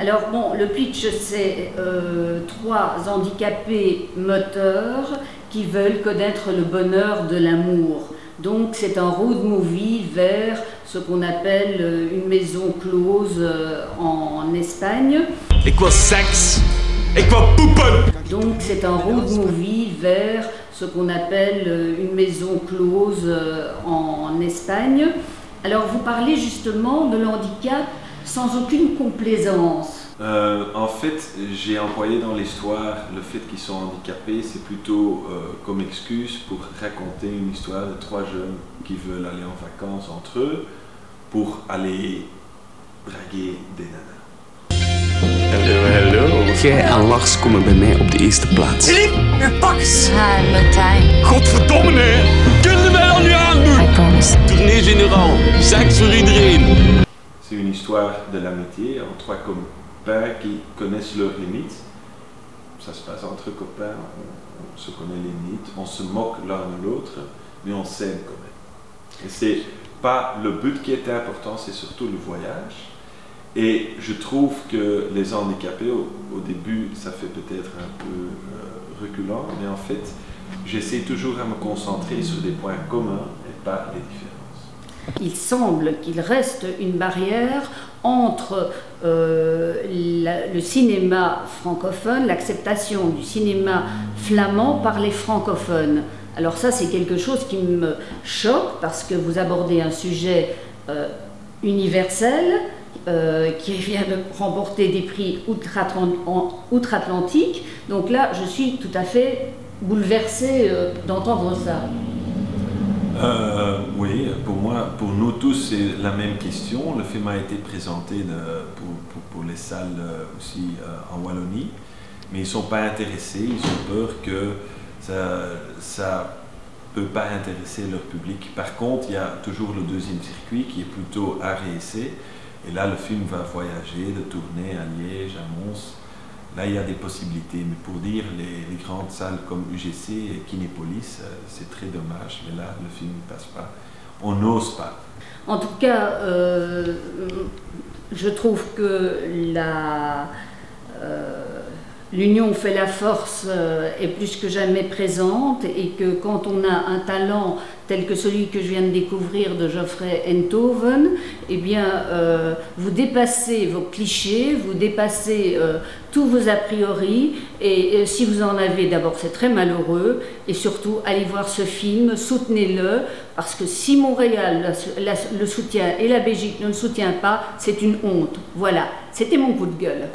Alors bon, le pitch, c'est trois handicapés moteurs qui veulent connaître le bonheur de l'amour. Donc c'est un road movie vers ce qu'on appelle une maison close en Espagne. Et quoi sexe? Et quoi poupon? Donc c'est un road movie vers ce qu'on appelle une maison close en Espagne. Alors vous parlez justement de l'handicap sans aucune complaisance. En fait, j'ai employé dans l'histoire le fait qu'ils sont handicapés, c'est plutôt comme excuse pour raconter une histoire de trois jeunes qui veulent aller en vacances entre eux pour aller draguer des nanas. Hallo. Gij en Lars komen bij mij op de eerste plaats. Philippe, een pakjes! Hi, Martijn. Godverdomme, nee! Kunnen wij dat nu aandoen? I promise. Tournée générale, seks voor iedereen. C'est une histoire de l'amitié entre trois copains qui connaissent leurs limites. Ça se passe entre copains, on se connaît les limites, on se moque l'un de l'autre, mais on s'aime quand même. Et c'est pas le but qui était important, c'est surtout le voyage. Et je trouve que les handicapés, au début, ça fait peut-être un peu reculant, mais en fait, j'essaie toujours à me concentrer sur des points communs et pas les différences. Il semble qu'il reste une barrière entre le cinéma francophone, l'acceptation du cinéma flamand par les francophones. Alors ça, c'est quelque chose qui me choque parce que vous abordez un sujet universel, qui vient de remporter des prix outre-Atlantique. Donc là, je suis tout à fait bouleversée d'entendre ça. Oui, pour nous tous, c'est la même question. Le film a été présenté pour les salles aussi en Wallonie, mais ils ne sont pas intéressés, ils ont peur que ça peut pas intéresser leur public. Par contre, il y a toujours le deuxième circuit qui est plutôt art et essai. Et là, le film va voyager, de tourner à Liège, à Mons. Là, il y a des possibilités. Mais pour dire, les grandes salles comme UGC et Kinépolis, c'est très dommage. Mais là, le film ne passe pas. On n'ose pas. En tout cas, je trouve que l'union fait la force est plus que jamais présente et que quand on a un talent tel que celui que je viens de découvrir de Geoffrey Enthoven, eh bien, vous dépassez vos clichés, vous dépassez tous vos a priori et si vous en avez, d'abord c'est très malheureux et surtout allez voir ce film, soutenez-le parce que si Montréal le soutient et la Belgique ne le soutient pas, c'est une honte. Voilà, c'était mon coup de gueule.